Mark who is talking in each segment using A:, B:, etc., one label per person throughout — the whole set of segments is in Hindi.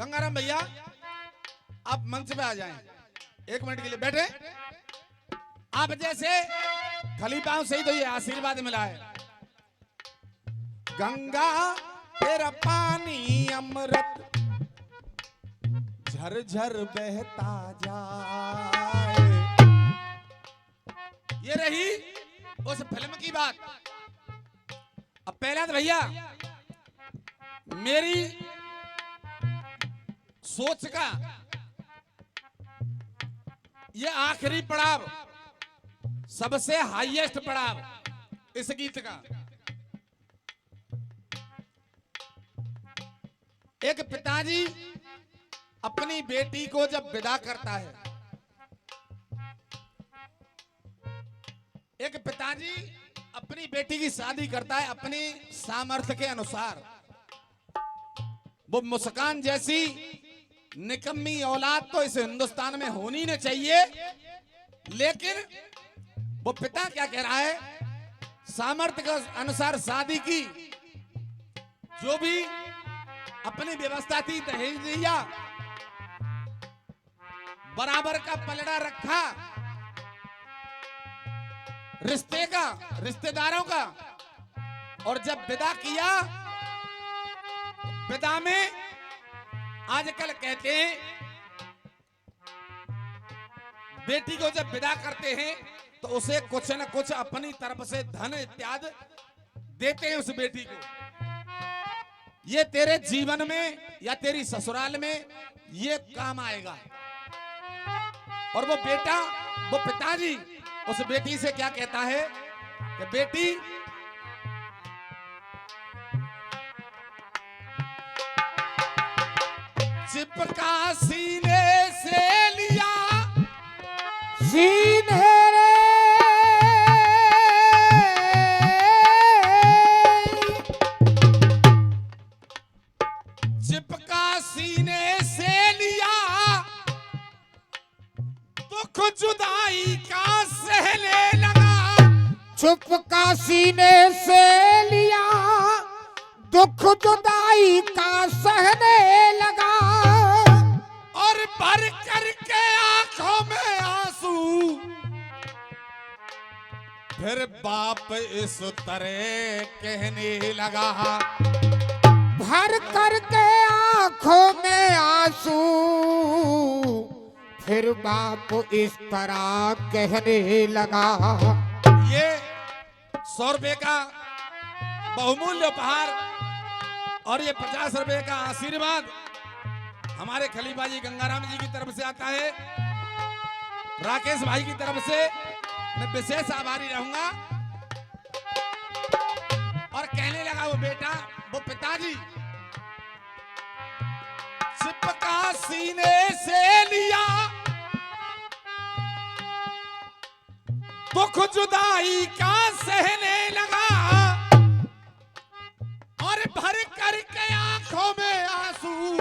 A: गंगाराम भैया आप मंच पे आ जाएं, 1 मिनट के लिए बैठे। आप जैसे खलीफाओं से ही तो ये आशीर्वाद मिला है। गंगा तेरा पानी अमृत झरझर बहता जाए। ये रही उस फिल्म की बात। अब पहला तो भैया मेरी सोच का ये आखिरी पड़ाव, सबसे हाईएस्ट पड़ाव इस गीत का। एक पिताजी अपनी बेटी को जब विदा करता है, एक पिताजी अपनी बेटी की शादी करता है अपनी सामर्थ्य के अनुसार। वो मुस्कान जैसी निकम्मी औलाद तो इस हिंदुस्तान में होनी न चाहिए, लेकिन वो पिता क्या कह रहा है, सामर्थ्य के अनुसार शादी की, जो भी अपनी व्यवस्था थी दहेज दिया, बराबर का पलड़ा रखा रिश्ते का, रिश्तेदारों का, और जब विदा किया, विदा में आजकल कहते हैं बेटी को जब विदा करते हैं तो उसे कुछ न कुछ अपनी तरफ से धन इत्यादि देते हैं उस बेटी को। ये तेरे जीवन में या तेरी ससुराल में ये काम आएगा। और वो बेटा, वो पिताजी उस बेटी से क्या कहता है कि बेटी चिपका सीने से लिया,
B: सीने रे
A: चिपका सीने से लिया, दुख जुदाई का सहने लगा।
B: चुपका सीने से लिया, दुख जुदाई का सहने लगा।
A: और भर करके आंखों में आंसू फिर बाप इस तरह कहने लगा।
B: भर करके आंखों में आंसू फिर बाप इस तरह कहने लगा।
A: ये 100 रुपए का बहुमूल्य उपहार और ये 50 रुपए का आशीर्वाद हमारे खलीफा जी गंगाराम जी की तरफ से आता है। राकेश भाई की तरफ से मैं विशेष आभारी रहूंगा। और कहने लगा वो बेटा, वो पिताजी, चिपका सीने से लिया, दुख जुदाई का सहने लगा। और भर करके आंखों में आंसू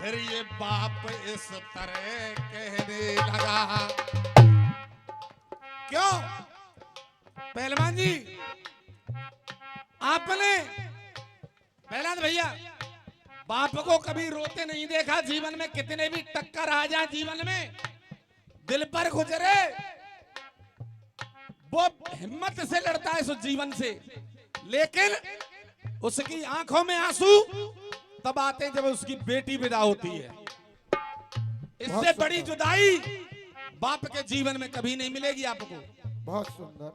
A: फिर ये बाप इस तरह कहने लगा। क्यों पहलवान जी, आपने पहला तो भैया बाप को कभी रोते नहीं देखा जीवन में। कितने भी टक्कर आ जाए जीवन में, दिल पर गुजरे, वो हिम्मत से लड़ता है उस जीवन से। लेकिन उसकी आंखों में आंसू तब आते हैं जब उसकी बेटी विदा होती है। इससे बड़ी जुदाई बाप के जीवन में कभी नहीं मिलेगी आपको।
B: बहुत सुंदर।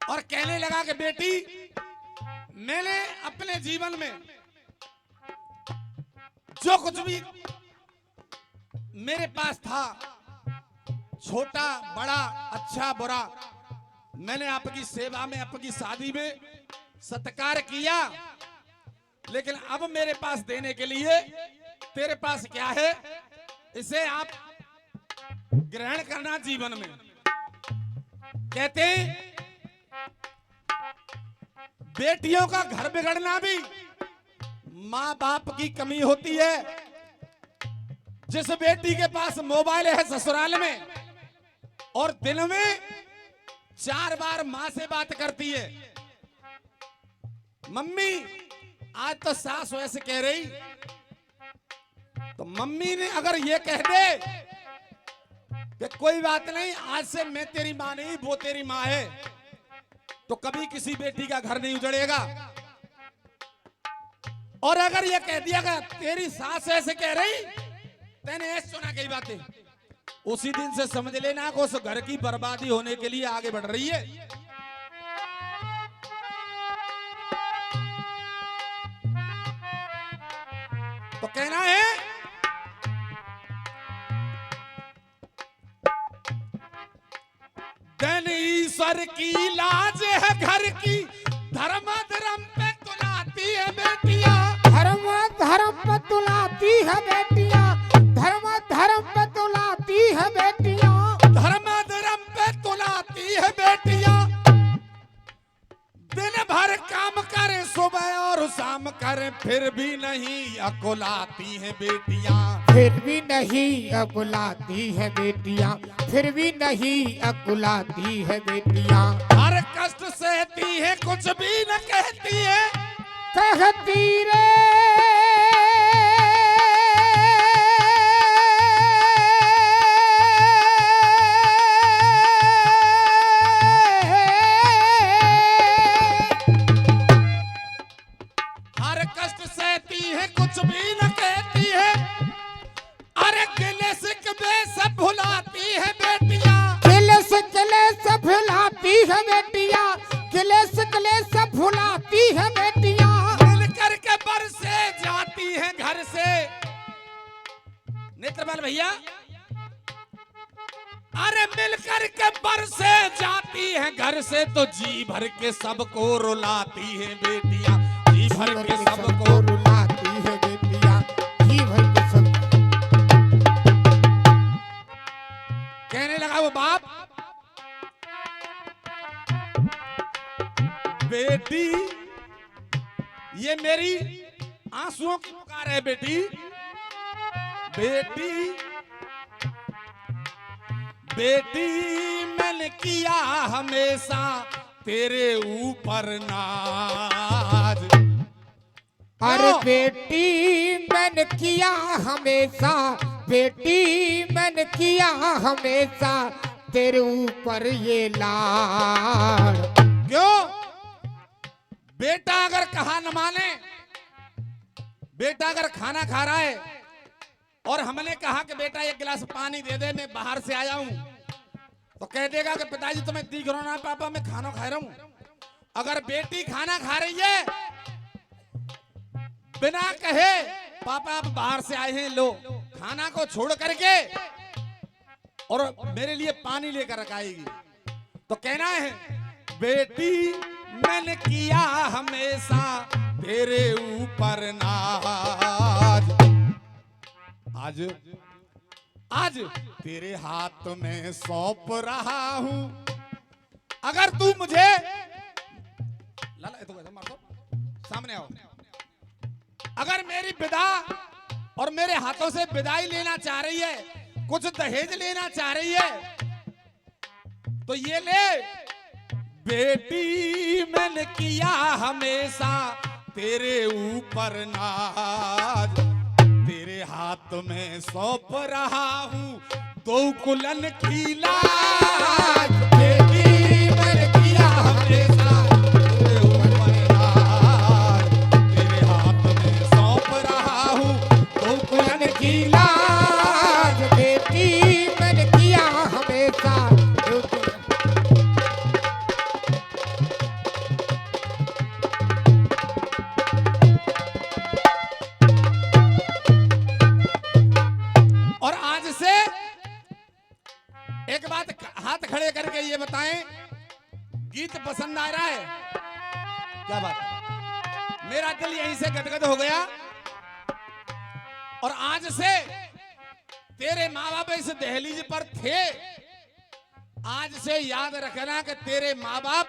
A: और कहने लगा कि बेटी, मैंने अपने जीवन में जो कुछ भी मेरे पास था, छोटा बड़ा अच्छा बुरा, मैंने आपकी सेवा में, आपकी शादी में सत्कार किया। लेकिन अब मेरे पास देने के लिए तेरे पास क्या है, इसे आप ग्रहण करना जीवन में। कहते हैं बेटियों का घर बिगड़ना भी माँ बाप की कमी होती है। जिस बेटी के पास मोबाइल है ससुराल में और दिन में 4 बार मां से बात करती है, मम्मी आज तो सास वैसे कह रही, तो मम्मी ने अगर ये कह दे कि कोई बात नहीं आज से मैं तेरी मां नहीं वो तेरी मां है, तो कभी किसी बेटी का घर नहीं उजड़ेगा। और अगर ये कह दिया कि तेरी सास ऐसे कह रही, तेने ऐसे सुना कई बातें, उसी दिन से समझ लेना कि उस घर की बर्बादी होने के लिए आगे बढ़ रही है। तो कहना है धन ईश्वर की लाज है घर की, धर्म धर्म पे तुलाती है बेटियां,
B: धर्म धर्म पे तुलाती है बेटियां, धर्म धर्म पे तुलाती है बेटियां,
A: धर्म धर्म पे तुलाती है बेटियां। दिन भर काम करे सुबह और शाम करे फिर भी नहीं अकुलाती है बेटियां,
B: फिर भी नहीं अकुलाती है बेटियां, फिर भी नहीं अकुलाती है बेटियां।
A: हर कष्ट सहती है कुछ भी न कहती है,
B: कहती रे
A: हर कष्ट सहती है कुछ भी न कहती है, अरे गिले शिकवे सब भुलाती है बेटियां,
B: किले से भुलाती है बेटियां, किले से भुलाती है बेटियां।
A: मिल करके बर से जाती है घर से, नेत्रपाल भैया, अरे मिल करके बर से जाती है घर से, तो जी भर के सबको रुलाती है बेटियां, जी भर के सबको
B: रुलाती है बेटियां, जी भर के सब।
A: कहने लगा वो बाप, बेटी ये मेरी आंसुओं की पुकार है बेटी, बेटी बेटी मैंने किया हमेशा तेरे ऊपर नाज।
B: अरे बेटी मैंने किया हमेशा, बेटी मैंने किया हमेशा तेरे ऊपर ये लाड।
A: क्यों? बेटा अगर कहा न माने, बेटा अगर खाना खा रहा है और हमने कहा कि बेटा एक गिलास पानी दे दे मैं बाहर से आया हूं, तो कह देगा कि पिताजी तुम्हें दिख रहा ना पापा मैं खाना खा रहा हूं। अगर बेटी खाना खा रही है बिना कहे पापा आप बाहर से आए हैं लो खाना को छोड़ करके और मेरे लिए पानी लेकर रखाएगी, तो कहना है बेटी मैंने किया हमेशा तेरे ऊपर नाज, आज आज तेरे हाथ में सौंप रहा हूं, अगर तू मुझे लाला तो मार दो सामने आओ, अगर मेरी विदा और मेरे हाथों से विदाई लेना चाह रही है, कुछ दहेज लेना चाह रही है, तो ये ले बेटी मैंने किया हमेशा तेरे ऊपर नाज, तेरे हाथ में सौंप रहा हूं दो कुलन की लाज, बेटी मैंने किया हमेशा तेरे ऊपर नाज, तेरे हाथ में सौंप रहा हूं दो कुलन की लाज,
B: बेटी मैंने किया हमेशा।
A: और आज से एक बात हाथ खड़े करके ये बताएं, गीत पसंद आ रहा है? क्या बात है? मेरा दिल यहीं से गदगद हो गया। और आज से तेरे माँ बाप इस दहलीज पर थे, आज से याद रखना कि तेरे माँ बाप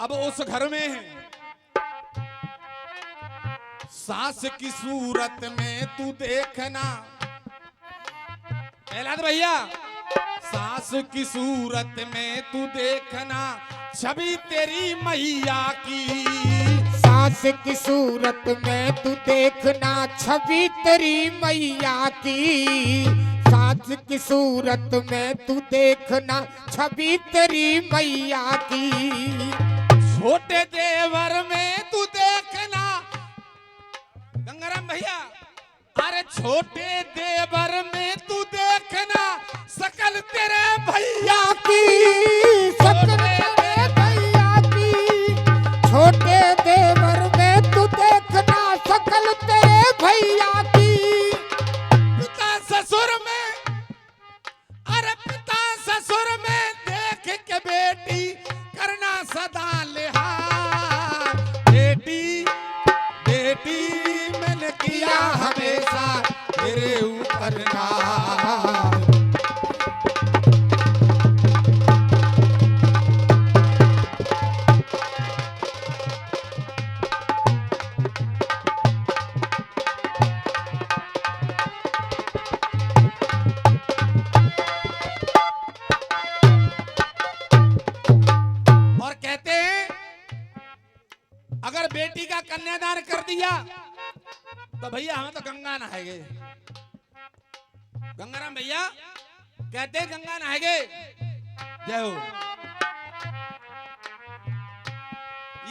A: अब उस घर में हैं। सास की सूरत में तू देखना पहला तो भैया, सास की सूरत में तू देखना छवि तेरी मैया की।
B: सास की सूरत में तू देखना छवि तेरी मैया की। सास की सूरत में तू देखना छवि तेरी मैया की।
A: छोटे देवर में तू देखना, गंगाराम भैया, अरे छोटे देवर में तू देखना सकल तेरे भैया
B: की। सकल तेरे भैया की। छोटे देवर में तू देखना सकल तेरे भैया की।
A: पिता ससुर में, अरे पिता ससुर में देख के बेटी करना सदा लिहाज। बेटी बेटी मैंने किया हमेशा तेरे ऊपर नाज। और कहते हैं अगर बेटी का कन्यादान कर दिया तो भैया हमें तो गंगा नहाएंगे। गंगाराम भैया कहते हैं गंगा नहाएंगे। जय हो।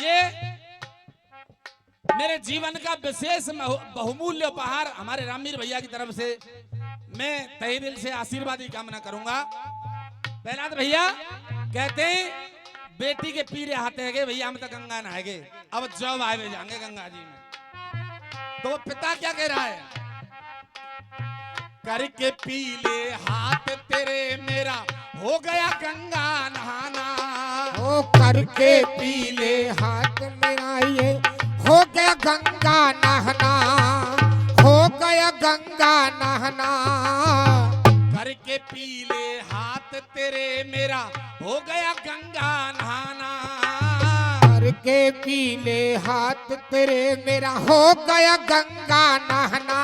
A: ये मेरे जीवन का विशेष बहुमूल्य उपहार हमारे रामवीर भैया की तरफ से मैं तहे दिल से आशीर्वाद की कामना करूंगा। पहला तो भैया कहते हैं बेटी के पीरे हाथे है भैया हम तो गंगा नहाएंगे। अब जब आए जाएंगे गंगा जी में, तो वो पिता क्या कह रहा है, करके पीले हाथ तेरे मेरा हो गया गंगा नहाना।
B: ओ करके पीले हाथ मेरा ये हो गया गंगा नहाना। हो गया गंगा नहाना।
A: करके पीले हाथ तेरे मेरा हो गया गंगा नहाना।
B: करके पीले हाथ तेरे मेरा हो गया गंगा नहाना।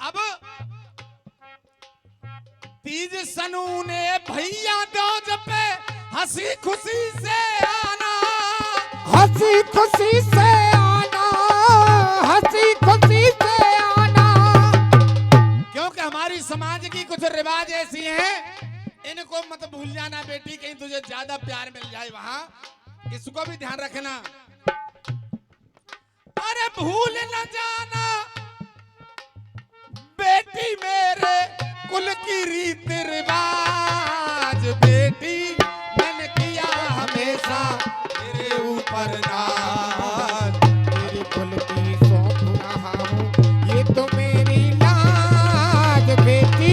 A: अब तीज सनूने भैया दोज पे हंसी खुशी से आना।
B: हंसी खुशी से आना। हंसी खुशी से आना।
A: क्योंकि हमारी समाज की कुछ रिवाज ऐसी हैं, इनको मत भूल जाना बेटी, कहीं तुझे ज्यादा प्यार मिल जाए वहां, इसको भी ध्यान रखना। अरे भूल न जाना बेटी मेरे कुल की रीत रिवाज। बेटी मैंने किया हमेशा तेरे ऊपर नाज।
B: तेरे कुल की सौंप रहा हूँ ये तो मेरी लाज बेटी।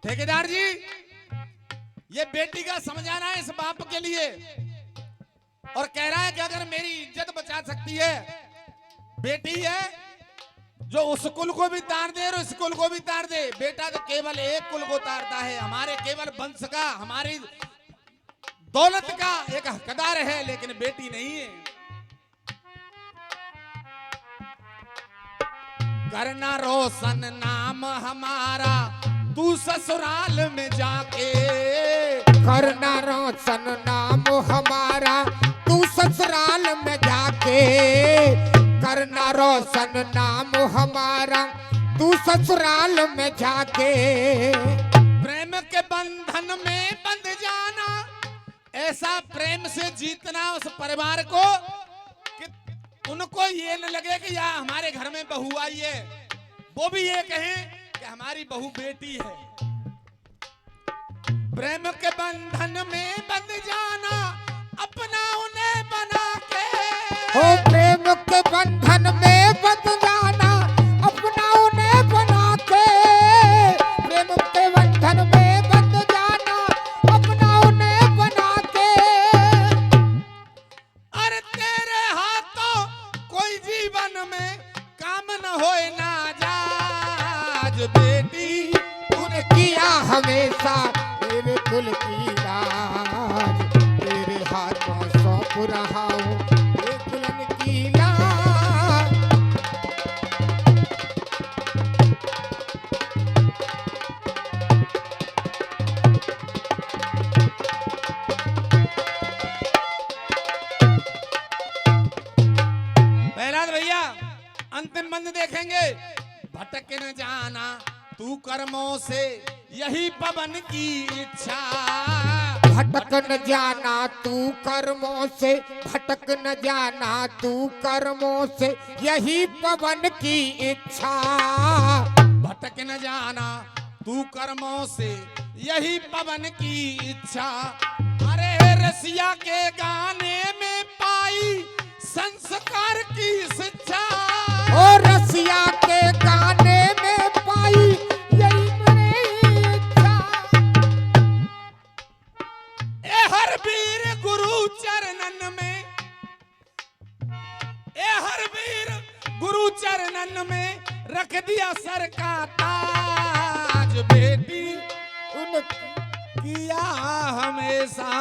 A: ठेकेदार जी, ये बेटी का समझाना है इस बाप के लिए, और कह रहा है कि अगर मेरी इज्जत बचा सकती है बेटी है, जो उस कुल को भी तार दे और इस कुल को भी तार दे। बेटा तो केवल एक कुल को तारता है, हमारे केवल वंश का, हमारी दौलत का एक हकदार है, लेकिन बेटी नहीं है। करना रोशन नाम हमारा तू ससुराल में जाके।
B: करना रोशन नाम हमारा तू ससुराल में जाके। करना रोशन नाम हमारा तू ससुराल में जाके।
A: प्रेम के बंधन में बंध जाना, ऐसा प्रेम से जीतना उस परिवार को कि उनको ये न लगे कि या हमारे घर में बहू आई है, वो भी ये कहें कि हमारी बहू बेटी है। प्रेम के बंधन में बंध जाना, अपना उन्हें बना के।
B: हो प्रेम के बंधन में बंध जाना, अपना उन्हें बना के। प्रेम के बंधन में बंध जाना, अपना उन्हें बना के।
A: अरे तेरे हाथों कोई जीवन में काम न होए ना जाज। बेटी
B: तूने किया दुल्हन की लाज, तेरे हाथों सौंप रहा हूँ ये दुल्हन की लाज।
A: प्रहलाद भैया अंतिम बंद देखेंगे। भटक न जाना तू कर्मों से यही पवन की इच्छा।
B: भटक न जाना तू कर्मों से, भटक न जाना तू कर्मों से, यही पवन की इच्छा।
A: भटक न जाना तू कर्मों से यही पवन की इच्छा। अरे रसिया के गाने में पाई संस्कार की शिक्षा।
B: और रसिया के गाने में पाई यही मेरी इच्छा।
A: ए हर वीर गुरु चरणन में, ए हर वीर गुरु चरणन में रख दिया सर का ताज। बेटी
B: उन
A: किया हमेशा